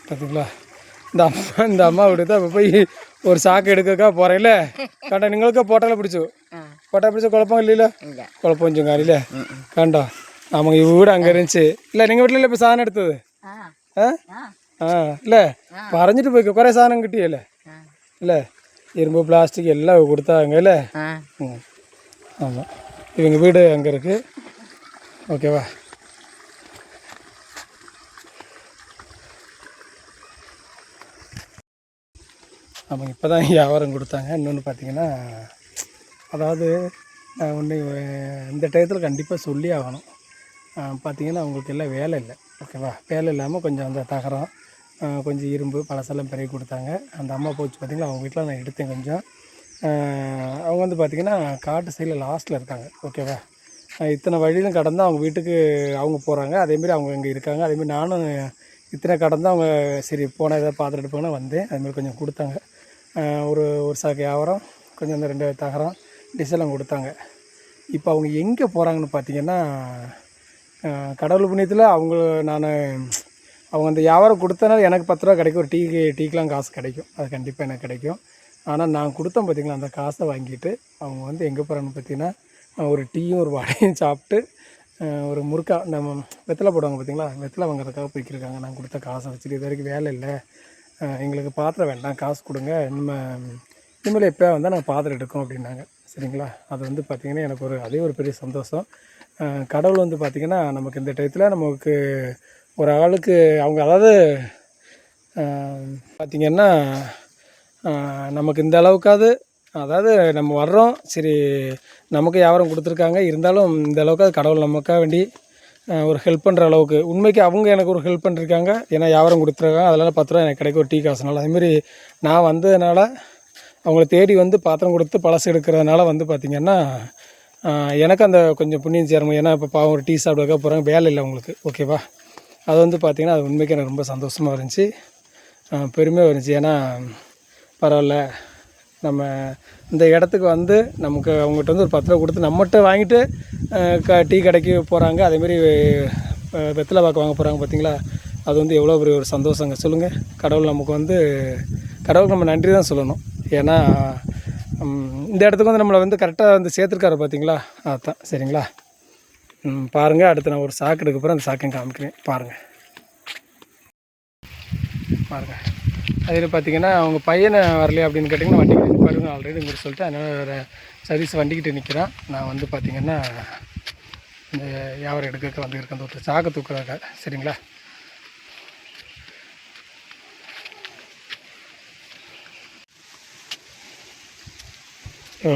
பார்த்தீங்களா இந்த அம்மா விட்டு தான் இப்போ போய் ஒரு சாக்கு எடுக்கக்கா போகிறேன்ல கண்டா நீங்களுக்கா போட்டால பிடிச்சோ போட்டா பிடிச்ச குழப்பம் இல்லைல்ல குழப்பம் கொஞ்சம் காலையில் கண்டா ஆமாங்க இவ வீடு அங்கே இருந்துச்சு இல்லை நீங்கள் வீட்டில் இல்லை இப்போ சாதனம் எடுத்தது இல்லை പറഞ്ഞിട്ട് போய்க்க കുറേ സാധനം കിട്ടിയല്ലേ இல்லை இரும்பு பிளாஸ்டிக் எல்லாம் கொடுத்தாங்க இல்லை ஆமாம் இவங்க வீடு அங்கே இருக்குது ஓகேவா ஆமாங்க இப்போ தான் வியாபாரம் கொடுத்தாங்க இன்னொன்று பார்த்தீங்கன்னா அதாவது ஒன்று இந்த டயத்தில் கண்டிப்பாக சொல்லி ஆகணும் பார்த்திங்கன்னா அவங்களுக்கு எல்லாம் வேலை இல்லை ஓகேவா வேலை இல்லாமல் கொஞ்சம் அந்த தகரம் கொஞ்சம் இரும்பு பழசெல்லாம் பிறகு கொடுத்தாங்க அந்த அம்மா போச்சு பார்த்திங்களா அவங்க வீட்டில் நான் எடுத்தேன் கொஞ்சம் அவங்க வந்து பார்த்திங்கன்னா காட்டு சைடில் லாஸ்ட்டில் இருக்காங்க ஓகேவா இத்தனை வழியிலும் கடந்து அவங்க வீட்டுக்கு அவங்க போகிறாங்க அதேமாரி அவங்க இங்கே இருக்காங்க அதேமாரி நானும் இத்தனை கடந்து அவங்க சரி போனால் எதாவது பார்த்துட்டு எடுப்பாங்கன்னா வந்தேன் அதுமாரி கொஞ்சம் கொடுத்தாங்க ஒரு சாக்கு வியாபாரம் கொஞ்சம் அந்த 2 தகரம் டிசெல்லாம் கொடுத்தாங்க இப்போ அவங்க எங்கே போகிறாங்கன்னு பார்த்திங்கன்னா கடவுள் புண்ணியத்தில் அவங்க அந்த வியாபாரம் கொடுத்தனால எனக்கு 10 ரூபா கிடைக்கும் ஒரு டீக்கெலாம் காசு கிடைக்கும் அது கண்டிப்பாக எனக்கு கிடைக்கும் ஆனால் நான் கொடுத்தேன் பார்த்திங்களா அந்த காசை வாங்கிட்டு அவங்க வந்து எங்கே போகிறாங்கன்னு பார்த்திங்கன்னா ஒரு டீயும் ஒரு வடையும் சாப்பிட்டு ஒரு முறுக்கா நம்ம வெத்தலை போடுவாங்க பார்த்திங்களா வெத்தலை வாங்குறதுக்காக போய்க்கிருக்காங்க நான் கொடுத்த காசை வச்சுட்டு இது வரைக்கும் வேலை இல்லை எங்களுக்கு பாத்திரம் வேண்டாம் காசு கொடுங்க இனிமேல் எப்போயா வந்தால் நாங்கள் பாத்திரம் எடுக்கோம் அப்படின்னாங்க சரிங்களா அது வந்து பார்த்திங்கன்னா எனக்கு அதே ஒரு பெரிய சந்தோஷம் கடவுள் வந்து பார்த்திங்கன்னா நமக்கு இந்த டயத்தில் நமக்கு ஒரு ஆளுக்கு அவங்க அதாவது பார்த்திங்கன்னா நமக்கு இந்த அளவுக்காவது அதாவது நம்ம வர்றோம் சரி நமக்கு வியாபாரம் கொடுத்துருக்காங்க இருந்தாலும் இந்த அளவுக்காவது கடவுள் நமக்காக வேண்டி ஒரு ஹெல்ப் பண்ணுற அளவுக்கு உண்மைக்கு அவங்க எனக்கு ஒரு ஹெல்ப் பண்ணியிருக்காங்க ஏன்னா வியாபாரம் கொடுத்துருக்காங்க அதனால் 10 ரூபா எனக்கு கிடைக்கும் ஒரு டீ காசுனால அதேமாரி நான் வந்ததுனால அவங்கள தேடி வந்து பாத்திரம் கொடுத்து பழசு எடுக்கிறதுனால வந்து பார்த்திங்கன்னா எனக்கு அந்த கொஞ்சம் புண்ணியம் சேரணும் ஏன்னா இப்போ பாவம் ஒரு டீ சாப்பிடுறதுக்காக போகிறாங்க வேலை இல்லை அவங்களுக்கு ஓகேவா அது வந்து பார்த்திங்கன்னா அது உண்மைக்கு எனக்கு ரொம்ப சந்தோஷமாக இருந்துச்சு பெருமையாக இருந்துச்சு ஏன்னா பரவாயில்ல நம்ம இந்த இடத்துக்கு வந்து நமக்கு அவங்ககிட்ட வந்து ஒரு 10 ரூபா கொடுத்து நம்மகிட்ட வாங்கிட்டு டீ கடைக்கு போகிறாங்க அதேமாரி வெத்தலை பாக்கு வாங்க போகிறாங்க பார்த்திங்களா அது வந்து எவ்வளோ பெரிய ஒரு சந்தோஷங்க சொல்லுங்கள் கடவுள் நமக்கு வந்து கடவுளுக்கு நம்ம நன்றி தான் சொல்லணும் ஏன்னா இந்த இடத்துக்கு வந்து நம்மளை வந்து கரெக்டாக வந்து சேர்த்துருக்காரு பார்த்திங்களா அதுதான் சரிங்களா பாருங்கள் அடுத்து நான் ஒரு சாக்கு எடுக்க போகிறேன் அந்த சாக்கையும் காமிக்கிறேன் பாருங்கள் அதில் பார்த்திங்கன்னா அவங்க பையனை வரலையா அப்படின்னு கேட்டிங்கன்னா வண்டிக்கிட்டு பாருங்க ஆல்ரெடி இங்கே சொல்லிட்டு அதனால் சர்வீஸ் வண்டிக்கிட்டு நிற்கிறான் நான் வந்து பார்த்திங்கன்னா இந்த வியாபாரம் எடுக்க வந்து இருக்கேன் அந்த ஒரு சாக்கை தூக்குறாங்க சரிங்களா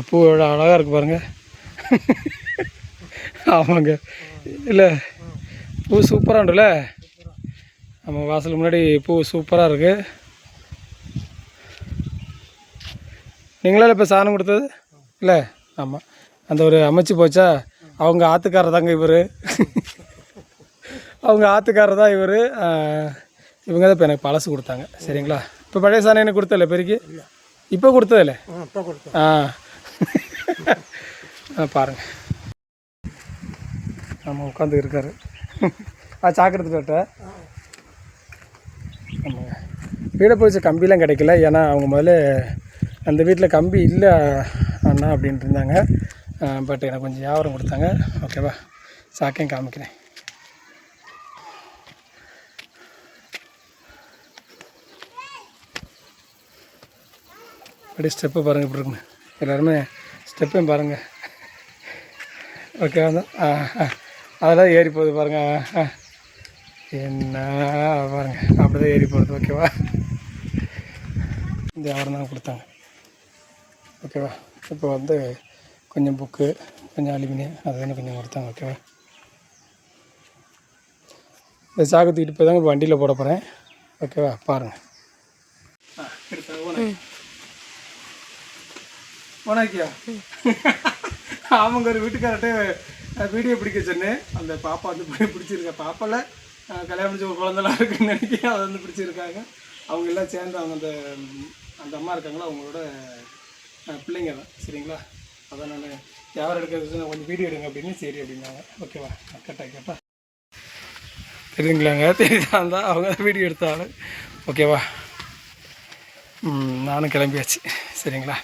பூ எவ்வளோ அழகாக இருக்குது பாருங்கள் ஆமாங்க இல்லை பூ சூப்பராக உண்டுல்ல நம்ம வாசலுக்கு முன்னாடி பூ சூப்பராக இருக்குது நீங்களால இப்போ சாணம் கொடுத்தது இல்லை ஆமாம் அந்த ஒரு அமைச்சு போச்சா அவங்க ஆற்றுக்காரர் தாங்க இவர் அவங்க ஆற்றுக்காரர் தான் இவர் இவங்க தான் இப்போ எனக்கு பழசு கொடுத்தாங்க சரிங்களா இப்போ பழைய சாணம் எனக்கு கொடுத்ததில்ல பெருக்கி இப்போ கொடுத்ததில்ல பாருங்கள் நம்ம உட்காந்து இருக்காரு சாக்கு எடுத்துகிட்ட ஆமாங்க வீடை போயிடுச்ச கம்பிலாம் கிடைக்கல ஏன்னா அவங்க முதல்ல அந்த வீட்டில் கம்பி இல்லை அண்ணா அப்படின்ட்டு இருந்தாங்க பட் எனக்கு கொஞ்சம் வியாபாரம் கொடுத்தாங்க ஓகேவா சாக்கையும் காமிக்கிறேன் அப்படி ஸ்டெப்பு பாருங்கள் இப்படி இருக்குங்க எல்லோருமே ஸ்டெப்பையும் பாருங்கள் ஓகேவா தான் அதெல்லாம் ஏறி போகுது பாருங்கள் என்ன பாருங்கள் அப்படி தான் ஏறி போகிறது ஓகேவா இந்த வியாபாரம் தான் கொடுத்தாங்க ஓகேவா இப்போ வந்து கொஞ்சம் புக்கு கொஞ்சம் அலுமினியம் அது கொஞ்சம் கொடுத்தாங்க ஓகேவா இந்த சாக்கு தூக்கிட்டு போய் தாங்க வண்டியில் போட போகிறேன் ஓகேவா பாருங்கள் போனாக்கியா அவங்க ஒரு வீட்டுக்கார்ட்ட வீடியோ பிடிக்க சொன்னேன் அந்த பாப்பா வந்து பிடிச்சிருக்கா பாப்பாவில் கல்யாணம் முடிச்ச ஒரு குழந்தைலாம் இருக்குன்னு நினைக்கிறேன் அதை வந்து பிடிச்சிருக்காங்க அவங்க எல்லாம் சேர்ந்து அவங்க அந்த அம்மா இருக்காங்களா அவங்களோட பிள்ளைங்க தான் சரிங்களா அதான் நான் வியாபாரம் எடுக்கிறது கொஞ்சம் வீடியோ எடுங்க அப்படின்னு சரி அப்படின்னாங்க ஓகேவா கேட்டா தெரியுங்களாங்க தெரியுதா இருந்தால் அவங்க வீடியோ எடுத்தாலும் ஓகேவா? நானும் கிளம்பியாச்சு. சரிங்களா?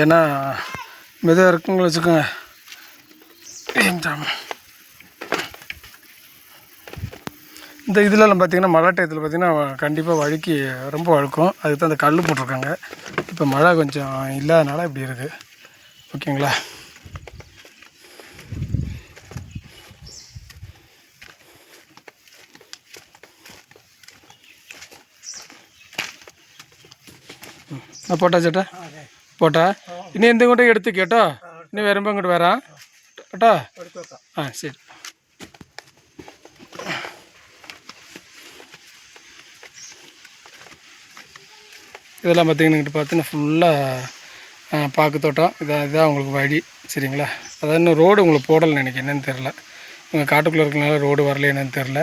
ஏன்னா மெதுவாக இருக்குங்கள வச்சுக்கோங்க. இந்த இதிலலாம் பார்த்திங்கன்னா மழை டயத்தில் பார்த்திங்கன்னா கண்டிப்பாக வழுக்கி ரொம்ப வழுக்கும். அதுக்கு தான் அந்த கல் போட்டிருக்காங்க. இப்போ மழை கொஞ்சம் இல்லாதனால இப்படி இருக்குது. ஓகேங்களா? நான் போட்டா சேட்டா போட்டா இன்னும் எந்த கொண்டே எடுத்து கேட்டோ இன்னும் வரும்போது இங்கிட்டு வரான் கேட்டா. சரி. இதெல்லாம் பார்த்திங்கன்னா பார்த்தீங்கன்னா ஃபுல்லாக பாக்கு தோட்டம். இதான் உங்களுக்கு வழி. சரிங்களா? அதாவது இன்னும் ரோடு உங்களுக்கு போடலை எனக்கு என்னென்னு தெரில. இங்கே காட்டுக்குள்ளே இருக்கிறனால ரோடு வரல என்னென்னு தெரில.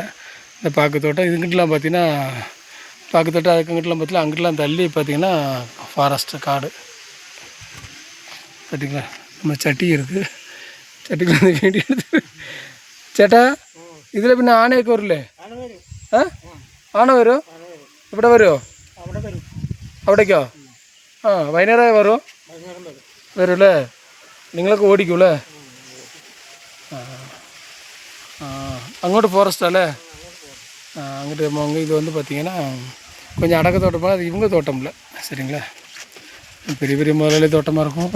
இந்த பாக்கு தோட்டம் இதுங்கிட்டலாம் பார்த்திங்கன்னா பாக்கு தோட்டம் அதுக்குங்கிட்டலாம் பார்த்தீங்கன்னா அங்கிட்டலாம் தள்ளி பார்த்திங்கன்னா ஃபாரஸ்ட்டு காடு. பார்த்தீங்களா? நம்ம சட்டி இருக்குது. சட்டிக்குள்ள வந்து வீடியோ எடுத்து சேட்டா இதில் பின்ன ஆணையக்கு வரல ஆனை வரும் ഇവിടെ വരുമോ? അവിടേക്കോ? വൈകുന്നേരം വരും വരുമല്ലേ? നിങ്ങളൊക്കെ ഓടിക്കൂല്ലേ? അങ്ങോട്ട് ഫോറസ്റ്റാല്ലേ? அங்கிட்டு போங்க. இது வந்து பார்த்திங்கன்னா கொஞ்சம் அடக்க தோட்டமாக அது இவங்க தோட்டம் இல்லை. சரிங்களா? பெரிய பெரிய முதலாளி தோட்டமாக இருக்கும்.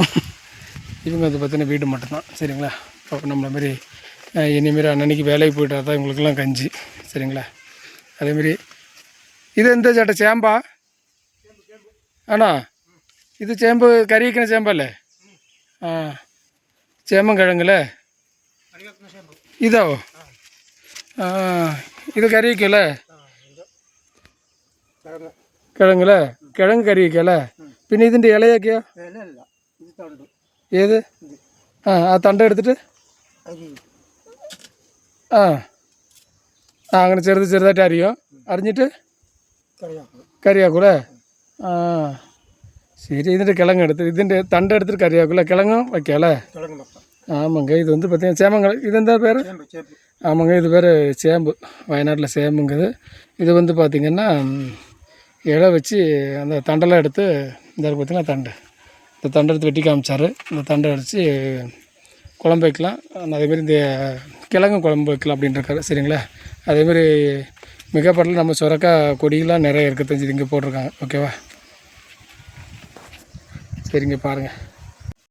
இவங்க வந்து பார்த்தீங்கன்னா வீடு மட்டும்தான். சரிங்களா? அப்போ நம்மளை மாரி இனிமாரி அன்னன்னைக்கு வேலைக்கு போய்ட்டா தான் இவங்களுக்கெல்லாம் கஞ்சி. சரிங்களா? அதேமாரி இது எந்த ചേട്ടാ ചേമ്പാ? ആണോ? ഇത് ചേമ്പ് കറി വയ്ക്കുന്ന ചേമ്പല്ലേ? ചേമ്പും കിഴങ്ങല്ലേ? ഇതോ? ഇത് കറി വയ്ക്കുമല്ലേ? കിഴങ്ങല്ലേ? കിഴങ്ങ് കറി വയ്ക്കുമല്ലേ? പിന്നെ ഇതിൻ്റെ ഇലയൊക്കെയോ? ഏത്? ആ തണ്ട എടുത്തിട്ട് അങ്ങനെ ചെറുതായിട്ട് അരിയോ? അരിഞ്ഞിട്ട് കറിയാക്കൂല്ലേ? சரி. இதுட்டு கிழங்கு எடுத்து இதுண்டு தண்டை எடுத்துகிட்டு கறியாக்குள்ள கிழங்கும் வைக்கல. ஆமாங்க. இது வந்து பார்த்தீங்கன்னா சேமங்க. இது எந்த பேர்? ஆமாங்க. இது பேர் சேம்பு. வயநாட்டில் சேம்புங்குது. இது வந்து பார்த்திங்கன்னா இலை வச்சு அந்த தண்டெல்லாம் எடுத்து இந்த பார்த்திங்கன்னா தண்டு இந்த தண்டை எடுத்து வெட்டி காமிச்சார். இந்த தண்டை அடித்து குழம்பு வைக்கலாம். அதேமாரி இந்த கிழங்கு குழம்பு வைக்கலாம் அப்படின்ட்டுருக்காரு. சரிங்களா? அதேமாரி மிகப்படல நம்ம சுரக்காய் கொடியெலாம் நிறைய இருக்குது தெரிஞ்சு இங்கே போட்டிருக்காங்க. ஓகேவா? சரிங்க பாருங்கள்.